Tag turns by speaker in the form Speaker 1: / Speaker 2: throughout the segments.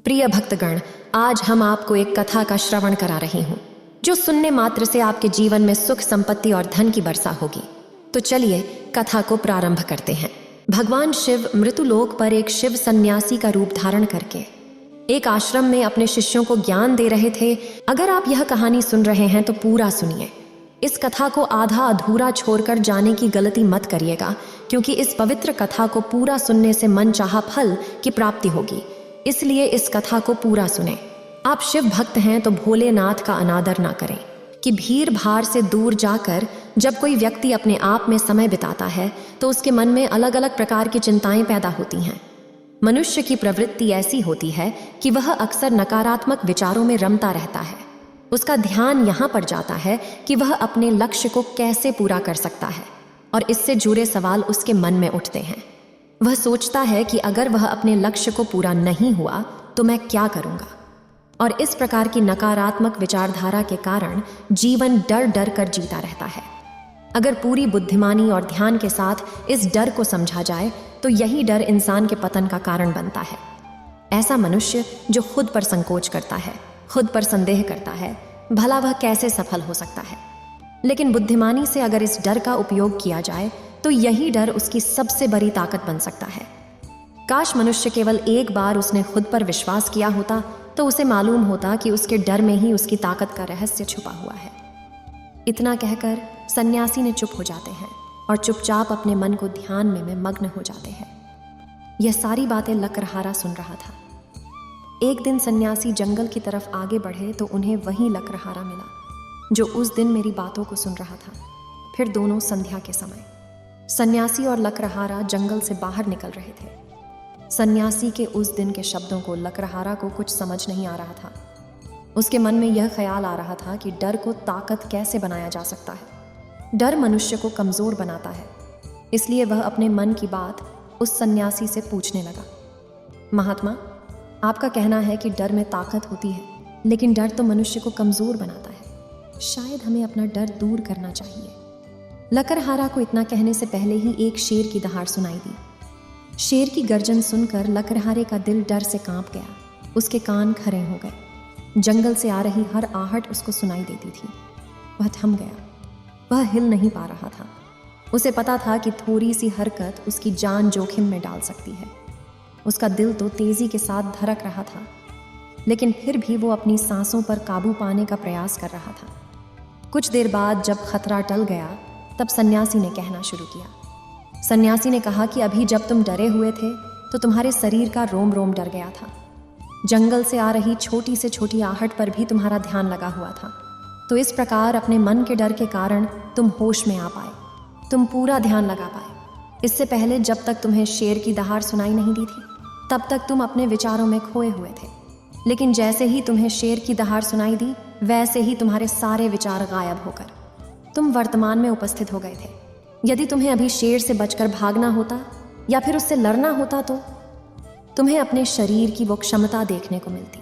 Speaker 1: प्रिय भक्तगण, आज हम आपको एक कथा का श्रवण करा रही हूँ जो सुनने मात्र से आपके जीवन में सुख, संपत्ति और धन की वर्षा होगी। तो चलिए कथा को प्रारंभ करते हैं। भगवान शिव मृत्युलोक पर एक शिव सन्यासी का रूप धारण करके एक आश्रम में अपने शिष्यों को ज्ञान दे रहे थे। अगर आप यह कहानी सुन रहे हैं तो पूरा सुनिए। इस कथा को आधा अधूरा छोड़कर जाने की गलती मत करिएगा, क्योंकि इस पवित्र कथा को पूरा सुनने से मन चाहा फल की प्राप्ति होगी। इसलिए इस कथा को पूरा सुने। आप शिव भक्त हैं तो भोलेनाथ का अनादर ना करें कि भीड़ भाड़ से दूर जाकर जब कोई व्यक्ति अपने आप में समय बिताता है तो उसके मन में अलग अलग प्रकार की चिंताएं पैदा होती हैं। मनुष्य की प्रवृत्ति ऐसी होती है कि वह अक्सर नकारात्मक विचारों में रमता रहता है। उसका ध्यान यहाँ पर जाता है कि वह अपने लक्ष्य को कैसे पूरा कर सकता है, और इससे जुड़े सवाल उसके मन में उठते हैं। वह सोचता है कि अगर वह अपने लक्ष्य को पूरा नहीं हुआ तो मैं क्या करूँगा, और इस प्रकार की नकारात्मक विचारधारा के कारण जीवन डर डर कर जीता रहता है। अगर पूरी बुद्धिमानी और ध्यान के साथ इस डर को समझा जाए तो यही डर इंसान के पतन का कारण बनता है। ऐसा मनुष्य जो खुद पर संकोच करता है, खुद पर संदेह करता है, भला वह कैसे सफल हो सकता है। लेकिन बुद्धिमानी से अगर इस डर का उपयोग किया जाए तो यही डर उसकी सबसे बड़ी ताकत बन सकता है। काश मनुष्य केवल एक बार उसने खुद पर विश्वास किया होता तो उसे मालूम होता कि उसके डर में ही उसकी ताकत का रहस्य छुपा हुआ है। इतना कहकर सन्यासी ने चुप हो जाते हैं और चुपचाप अपने मन को ध्यान में मग्न हो जाते हैं। यह सारी बातें लकरहारा सुन रहा था। एक दिन सन्यासी जंगल की तरफ आगे बढ़े तो उन्हें वही लकरहारा मिला जो उस दिन मेरी बातों को सुन रहा था। फिर दोनों संध्या के समय सन्यासी और लकरहारा जंगल से बाहर निकल रहे थे। सन्यासी के उस दिन के शब्दों को लकरहारा को कुछ समझ नहीं आ रहा था। उसके मन में यह ख्याल आ रहा था कि डर को ताकत कैसे बनाया जा सकता है। डर मनुष्य को कमज़ोर बनाता है। इसलिए वह अपने मन की बात उस सन्यासी से पूछने लगा। महात्मा, आपका कहना है कि डर में ताकत होती है, लेकिन डर तो मनुष्य को कमज़ोर बनाता है। शायद हमें अपना डर दूर करना चाहिए। लकरहारा को इतना कहने से पहले ही एक शेर की दहाड़ सुनाई दी। शेर की गर्जन सुनकर लकरहारे का दिल डर से कांप गया। उसके कान खड़े हो गए। जंगल से आ रही हर आहट उसको सुनाई देती थी। वह थम गया। वह हिल नहीं पा रहा था। उसे पता था कि थोड़ी सी हरकत उसकी जान जोखिम में डाल सकती है। उसका दिल तो तेजी के साथ धड़क रहा था, लेकिन फिर भी वो अपनी सांसों पर काबू पाने का प्रयास कर रहा था। कुछ देर बाद जब खतरा टल गया तब सन्यासी ने कहना शुरू किया। सन्यासी ने कहा कि अभी जब तुम डरे हुए थे तो तुम्हारे शरीर का रोम रोम डर गया था। जंगल से आ रही छोटी से छोटी आहट पर भी तुम्हारा ध्यान लगा हुआ था। तो इस प्रकार अपने मन के डर के कारण तुम होश में आ पाए, तुम पूरा ध्यान लगा पाए। इससे पहले जब तक तुम्हें शेर की दहाड़ सुनाई नहीं दी थी तब तक तुम अपने विचारों में खोए हुए थे, लेकिन जैसे ही तुम्हें शेर की दहाड़ सुनाई दी वैसे ही तुम्हारे सारे विचार गायब होकर तुम वर्तमान में उपस्थित हो गए थे। यदि तुम्हें अभी शेर से बचकर भागना होता या फिर उससे लड़ना होता तो तुम्हें अपने शरीर की वो क्षमता देखने को मिलती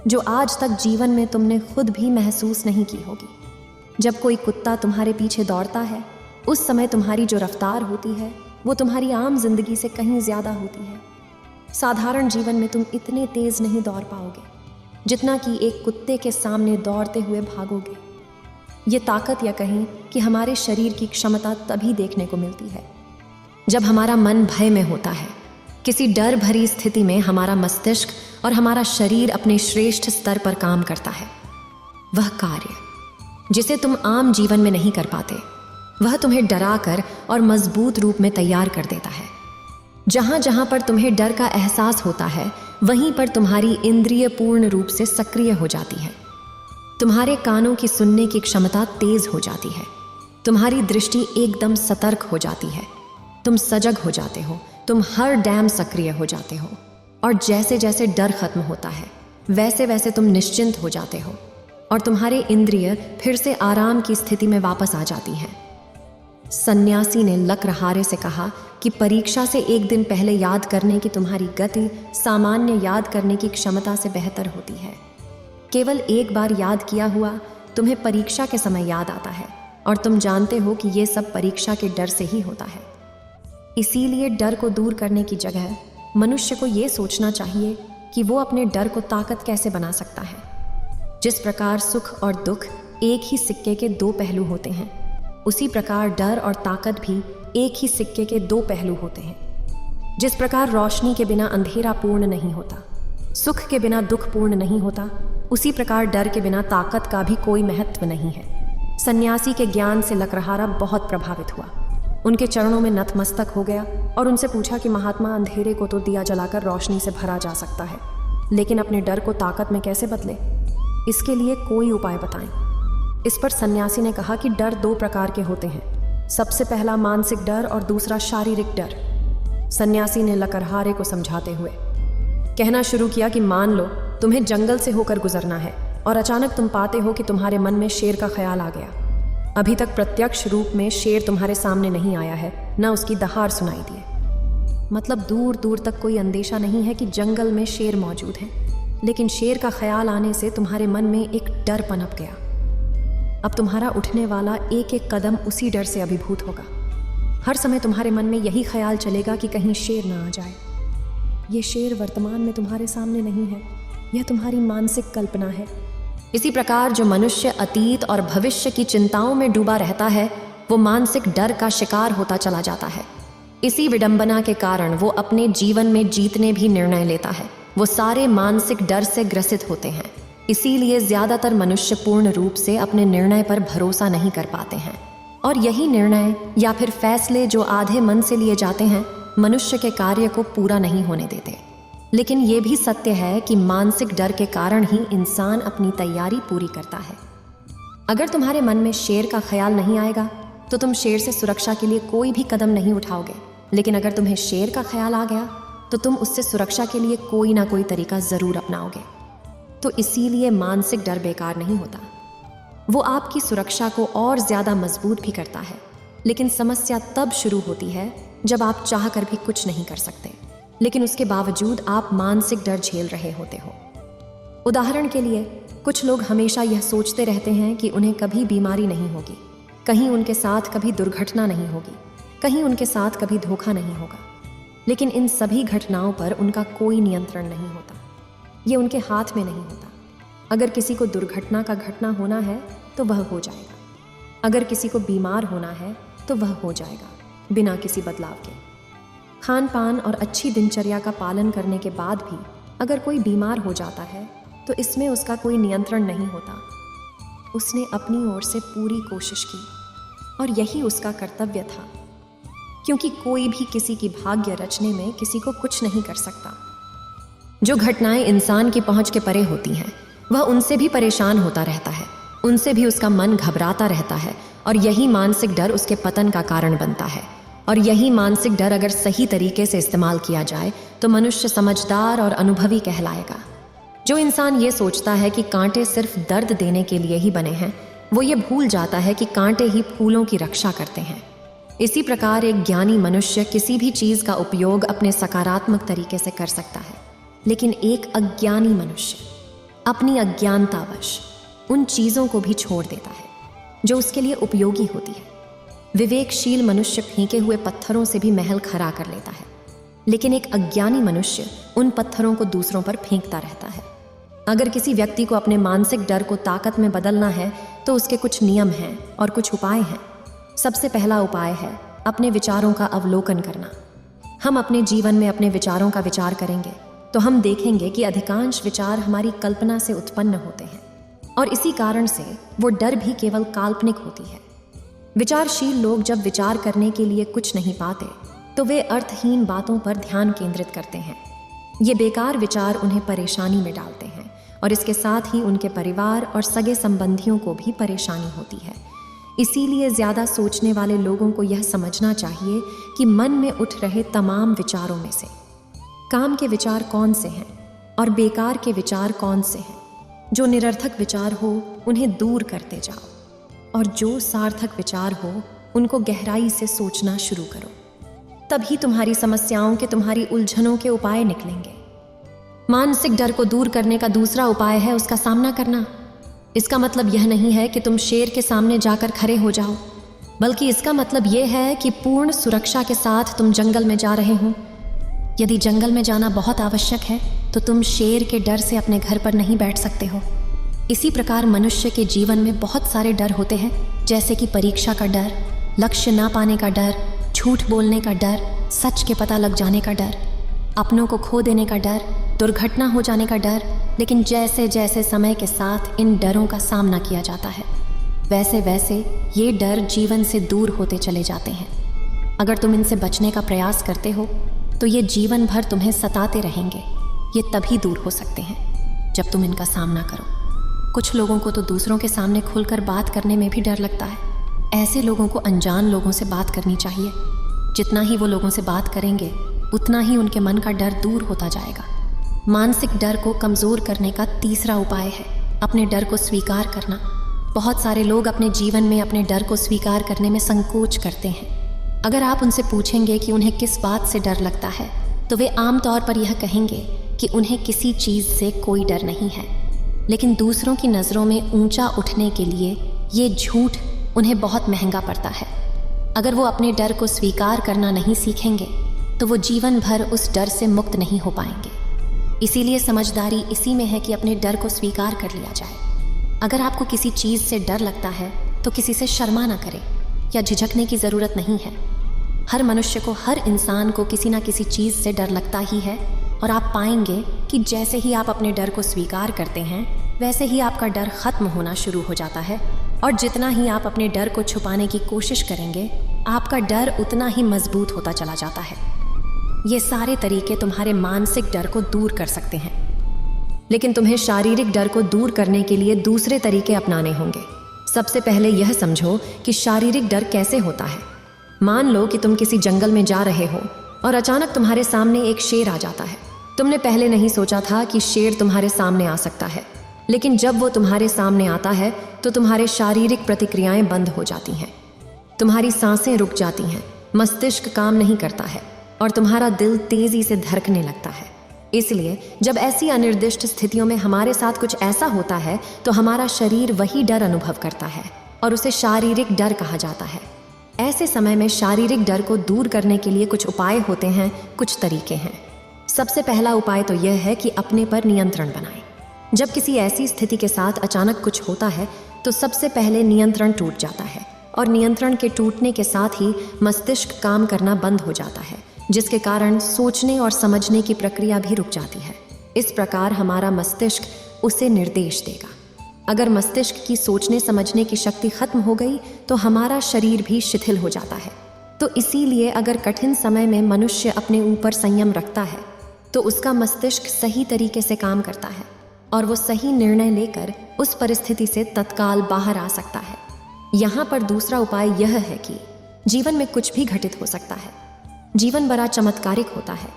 Speaker 1: जो आज तक जीवन में तुमने खुद भी महसूस नहीं की होगी। जब कोई कुत्ता तुम्हारे पीछे दौड़ता है उस समय तुम्हारी जो रफ्तार होती है वो तुम्हारी आम जिंदगी से कहीं ज्यादा होती है। साधारण जीवन में तुम इतने तेज नहीं दौड़ पाओगे जितना कि एक कुत्ते के सामने दौड़ते हुए भागोगे। ये ताकत या कहें कि हमारे शरीर की क्षमता तभी देखने को मिलती है जब हमारा मन भय में होता है। किसी डर भरी स्थिति में हमारा मस्तिष्क और हमारा शरीर अपने श्रेष्ठ स्तर पर काम करता है। वह कार्य जिसे तुम आम जीवन में नहीं कर पाते, वह तुम्हें डराकर और मजबूत रूप में तैयार कर देता है। जहां जहां पर तुम्हें डर का एहसास होता है वहीं पर तुम्हारी इंद्रिय पूर्ण रूप से सक्रिय हो जाती है। तुम्हारे कानों की सुनने की क्षमता तेज हो जाती है। तुम्हारी दृष्टि एकदम सतर्क हो जाती है। तुम सजग हो जाते हो। तुम हर डैम सक्रिय हो जाते हो। और जैसे जैसे डर खत्म होता है वैसे वैसे तुम निश्चिंत हो जाते हो और तुम्हारे इंद्रिय फिर से आराम की स्थिति में वापस आ जाती हैं। सन्यासी ने लकरहारे से कहा कि परीक्षा से एक दिन पहले याद करने की तुम्हारी गति सामान्य याद करने की क्षमता से बेहतर होती है। केवल एक बार याद किया हुआ तुम्हें परीक्षा के समय याद आता है और तुम जानते हो कि ये सब परीक्षा के डर से ही होता है। इसीलिए डर को दूर करने की जगह मनुष्य को ये सोचना चाहिए कि वो अपने डर को ताकत कैसे बना सकता है। जिस प्रकार सुख और दुख एक ही सिक्के के दो पहलू होते हैं, उसी प्रकार डर और ताकत भी एक ही सिक्के के दो पहलू होते हैं। जिस प्रकार रोशनी के बिना अंधेरा पूर्ण नहीं होता, सुख के बिना दुख पूर्ण नहीं होता, उसी प्रकार डर के बिना ताकत का भी कोई महत्व नहीं है। सन्यासी के ज्ञान से लकड़हारा बहुत प्रभावित हुआ, उनके चरणों में नतमस्तक हो गया और उनसे पूछा कि महात्मा, अंधेरे को तो दिया जलाकर रोशनी से भरा जा सकता है, लेकिन अपने डर को ताकत में कैसे बदले? इसके लिए कोई उपाय बताएं। इस पर सन्यासी ने कहा कि डर दो प्रकार के होते हैं, सबसे पहला मानसिक डर और दूसरा शारीरिक डर। सन्यासी ने लकड़हारे को समझाते हुए कहना शुरू किया कि मान लो तुम्हें जंगल से होकर गुजरना है और अचानक तुम पाते हो कि तुम्हारे मन में शेर का ख्याल आ गया। अभी तक प्रत्यक्ष रूप में शेर तुम्हारे सामने नहीं आया है, न उसकी दहाड़ सुनाई दिए, मतलब दूर दूर तक कोई अंदेशा नहीं है कि जंगल में शेर मौजूद है, लेकिन शेर का ख्याल आने से तुम्हारे मन में एक डर पनप गया। अब तुम्हारा उठने वाला एक एक कदम उसी डर से अभिभूत होगा। हर समय तुम्हारे मन में यही ख्याल चलेगा कि कहीं शेर ना आ जाए। ये शेर वर्तमान में तुम्हारे सामने नहीं है, यह तुम्हारी मानसिक कल्पना है। इसी प्रकार जो मनुष्य अतीत और भविष्य की चिंताओं में डूबा रहता है, वो मानसिक डर का शिकार होता चला जाता है। इसी विडंबना के कारण वो अपने जीवन में जीतने भी निर्णय लेता है। वो सारे मानसिक डर से ग्रसित होते हैं। इसीलिए ज्यादातर मनुष्य पूर्ण रूप से अपने निर्णय पर भरोसा नहीं कर पाते हैं, और यही निर्णय या फिर फैसले जो आधे मन से लिए जाते हैं, मनुष्य के कार्य को पूरा नहीं होने देते। लेकिन ये भी सत्य है कि मानसिक डर के कारण ही इंसान अपनी तैयारी पूरी करता है। अगर तुम्हारे मन में शेर का ख्याल नहीं आएगा तो तुम शेर से सुरक्षा के लिए कोई भी कदम नहीं उठाओगे, लेकिन अगर तुम्हें शेर का ख्याल आ गया तो तुम उससे सुरक्षा के लिए कोई ना कोई तरीका जरूर अपनाओगे। तो इसीलिए मानसिक डर बेकार नहीं होता, वो आपकी सुरक्षा को और ज्यादा मजबूत भी करता है। लेकिन समस्या तब शुरू होती है जब आप चाहकर भी कुछ नहीं कर सकते, लेकिन उसके बावजूद आप मानसिक डर झेल रहे होते हो। उदाहरण के लिए, कुछ लोग हमेशा यह सोचते रहते हैं कि उन्हें कभी बीमारी नहीं होगी, कहीं उनके साथ कभी दुर्घटना नहीं होगी, कहीं उनके साथ कभी धोखा नहीं होगा। लेकिन इन सभी घटनाओं पर उनका कोई नियंत्रण नहीं होता, ये उनके हाथ में नहीं होता। अगर किसी को दुर्घटना का घटना होना है तो वह हो जाएगा, अगर किसी को बीमार होना है तो वह हो जाएगा, बिना किसी बदलाव के। खान पान और अच्छी दिनचर्या का पालन करने के बाद भी अगर कोई बीमार हो जाता है तो इसमें उसका कोई नियंत्रण नहीं होता। उसने अपनी ओर से पूरी कोशिश की और यही उसका कर्तव्य था, क्योंकि कोई भी किसी की भाग्य रचने में किसी को कुछ नहीं कर सकता। जो घटनाएं इंसान की पहुंच के परे होती हैं, वह उनसे भी परेशान होता रहता है, उनसे भी उसका मन घबराता रहता है, और यही मानसिक डर उसके पतन का कारण बनता है। और यही मानसिक डर अगर सही तरीके से इस्तेमाल किया जाए तो मनुष्य समझदार और अनुभवी कहलाएगा। जो इंसान ये सोचता है कि कांटे सिर्फ दर्द देने के लिए ही बने हैं, वो ये भूल जाता है कि कांटे ही फूलों की रक्षा करते हैं। इसी प्रकार एक ज्ञानी मनुष्य किसी भी चीज का उपयोग अपने सकारात्मक तरीके से कर सकता है, लेकिन एक अज्ञानी मनुष्य अपनी अज्ञानतावश उन चीजों को भी छोड़ देता है जो उसके लिए उपयोगी होती है। विवेकशील मनुष्य फेंके हुए पत्थरों से भी महल खड़ा कर लेता है, लेकिन एक अज्ञानी मनुष्य उन पत्थरों को दूसरों पर फेंकता रहता है। अगर किसी व्यक्ति को अपने मानसिक डर को ताकत में बदलना है तो उसके कुछ नियम हैं और कुछ उपाय हैं। सबसे पहला उपाय है अपने विचारों का अवलोकन करना। हम अपने जीवन में अपने विचारों का विचार करेंगे तो हम देखेंगे कि अधिकांश विचार हमारी कल्पना से उत्पन्न होते हैं, और इसी कारण से वो डर भी केवल काल्पनिक होती है। विचारशील लोग जब विचार करने के लिए कुछ नहीं पाते तो वे अर्थहीन बातों पर ध्यान केंद्रित करते हैं। ये बेकार विचार उन्हें परेशानी में डालते हैं, और इसके साथ ही उनके परिवार और सगे संबंधियों को भी परेशानी होती है। इसीलिए ज्यादा सोचने वाले लोगों को यह समझना चाहिए कि मन में उठ रहे तमाम विचारों में से काम के विचार कौन से हैं और बेकार के विचार कौन से हैं। जो निरर्थक विचार हो उन्हें दूर करते जाओ, और जो सार्थक विचार हो उनको गहराई से सोचना शुरू करो। तभी तुम्हारी समस्याओं के, तुम्हारी उलझनों के उपाय निकलेंगे। मानसिक डर को दूर करने का दूसरा उपाय है उसका सामना करना। इसका मतलब यह नहीं है कि तुम शेर के सामने जाकर खड़े हो जाओ, बल्कि इसका मतलब यह है कि पूर्ण सुरक्षा के साथ तुम जंगल में जा रहे हो। यदि जंगल में जाना बहुत आवश्यक है तो तुम शेर के डर से अपने घर पर नहीं बैठ सकते हो। इसी प्रकार मनुष्य के जीवन में बहुत सारे डर होते हैं, जैसे कि परीक्षा का डर, लक्ष्य ना पाने का डर, झूठ बोलने का डर, सच के पता लग जाने का डर, अपनों को खो देने का डर, दुर्घटना हो जाने का डर। लेकिन जैसे जैसे समय के साथ इन डरों का सामना किया जाता है, वैसे वैसे ये डर जीवन से दूर होते चले जाते हैं। अगर तुम इनसे बचने का प्रयास करते हो तो ये जीवन भर तुम्हें सताते रहेंगे। ये तभी दूर हो सकते हैं जब तुम इनका सामना करो। कुछ लोगों को तो दूसरों के सामने खुलकर बात करने में भी डर लगता है। ऐसे लोगों को अनजान लोगों से बात करनी चाहिए। जितना ही वो लोगों से बात करेंगे उतना ही उनके मन का डर दूर होता जाएगा। मानसिक डर को कमज़ोर करने का तीसरा उपाय है अपने डर को स्वीकार करना। बहुत सारे लोग अपने जीवन में अपने डर को स्वीकार करने में संकोच करते हैं। अगर आप उनसे पूछेंगे कि उन्हें किस बात से डर लगता है, तो वे आम तौर पर यह कहेंगे कि उन्हें किसी चीज़ से कोई डर नहीं है। लेकिन दूसरों की नज़रों में ऊंचा उठने के लिए ये झूठ उन्हें बहुत महंगा पड़ता है। अगर वो अपने डर को स्वीकार करना नहीं सीखेंगे तो वो जीवन भर उस डर से मुक्त नहीं हो पाएंगे। इसीलिए समझदारी इसी में है कि अपने डर को स्वीकार कर लिया जाए। अगर आपको किसी चीज़ से डर लगता है तो किसी से शर्मा ना करें या झिझकने की ज़रूरत नहीं है। हर मनुष्य को, हर इंसान को किसी ना किसी चीज़ से डर लगता ही है। और आप पाएंगे कि जैसे ही आप अपने डर को स्वीकार करते हैं, वैसे ही आपका डर खत्म होना शुरू हो जाता है। और जितना ही आप अपने डर को छुपाने की कोशिश करेंगे, आपका डर उतना ही मजबूत होता चला जाता है। ये सारे तरीके तुम्हारे मानसिक डर को दूर कर सकते हैं, लेकिन तुम्हें शारीरिक डर को दूर करने के लिए दूसरे तरीके अपनाने होंगे। सबसे पहले यह समझो कि शारीरिक डर कैसे होता है। मान लो कि तुम किसी जंगल में जा रहे हो और अचानक तुम्हारे सामने एक शेर आ जाता है। तुमने पहले नहीं सोचा था कि शेर तुम्हारे सामने आ सकता है, लेकिन जब वो तुम्हारे सामने आता है तो तुम्हारे शारीरिक प्रतिक्रियाएं बंद हो जाती हैं। तुम्हारी सांसें रुक जाती हैं, मस्तिष्क काम नहीं करता है और तुम्हारा दिल तेजी से धड़कने लगता है। इसलिए जब ऐसी अनिर्दिष्ट स्थितियों में हमारे साथ कुछ ऐसा होता है तो हमारा शरीर वही डर अनुभव करता है और उसे शारीरिक डर कहा जाता है। ऐसे समय में शारीरिक डर को दूर करने के लिए कुछ उपाय होते हैं, कुछ तरीके हैं। सबसे पहला उपाय तो यह है कि अपने पर नियंत्रण बनाएं। जब किसी ऐसी स्थिति के साथ अचानक कुछ होता है तो सबसे पहले नियंत्रण टूट जाता है और नियंत्रण के टूटने के साथ ही मस्तिष्क काम करना बंद हो जाता है, जिसके कारण सोचने और समझने की प्रक्रिया भी रुक जाती है। इस प्रकार हमारा मस्तिष्क उसे निर्देश देगा। अगर मस्तिष्क की सोचने समझने की शक्ति खत्म हो गई तो हमारा शरीर भी शिथिल हो जाता है। तो इसीलिए अगर कठिन समय में मनुष्य अपने ऊपर संयम रखता है तो उसका मस्तिष्क सही तरीके से काम करता है और वो सही निर्णय लेकर उस परिस्थिति से तत्काल बाहर आ सकता है। यहाँ पर दूसरा उपाय यह है कि जीवन में कुछ भी घटित हो सकता है। जीवन बड़ा चमत्कारिक होता है।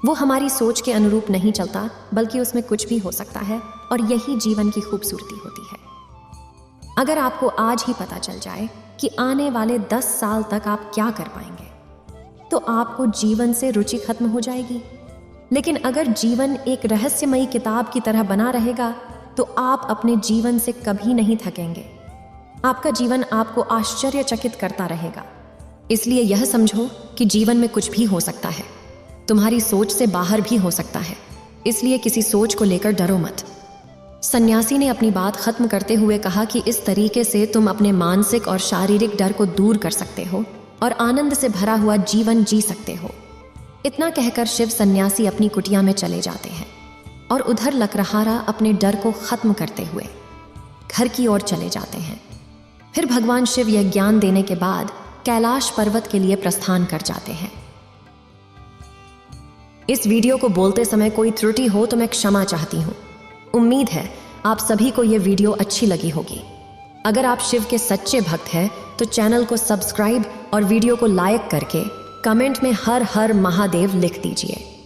Speaker 1: वो हमारी सोच के अनुरूप नहीं चलता, बल्कि उसमें कुछ भी हो सकता है और यही जीवन की खूबसूरती होती है। अगर आपको आज ही पता चल जाए कि आने वाले 10 साल तक आप क्या कर पाएंगे, तो आपको जीवन से रुचि खत्म हो जाएगी। लेकिन अगर जीवन एक रहस्यमयी किताब की तरह बना रहेगा तो आप अपने जीवन से कभी नहीं थकेंगे। आपका जीवन आपको आश्चर्यचकित करता रहेगा। इसलिए यह समझो कि जीवन में कुछ भी हो सकता है, तुम्हारी सोच से बाहर भी हो सकता है। इसलिए किसी सोच को लेकर डरो मत। सन्यासी ने अपनी बात खत्म करते हुए कहा कि इस तरीके से तुम अपने मानसिक और शारीरिक डर को दूर कर सकते हो और आनंद से भरा हुआ जीवन जी सकते हो। इतना कहकर शिव सन्यासी अपनी कुटिया में चले जाते हैं और उधर लकड़हारा अपने डर को खत्म करते हुए घर की ओर चले जाते हैं। फिर भगवान शिव यह ज्ञान देने के बाद कैलाश पर्वत के लिए प्रस्थान कर जाते हैं। इस वीडियो को बोलते समय कोई त्रुटि हो तो मैं क्षमा चाहती हूँ। उम्मीद है आप सभी को यह वीडियो अच्छी लगी होगी। अगर आप शिव के सच्चे भक्त हैं तो चैनल को सब्सक्राइब और वीडियो को लाइक करके कमेंट में हर हर महादेव लिख दीजिए।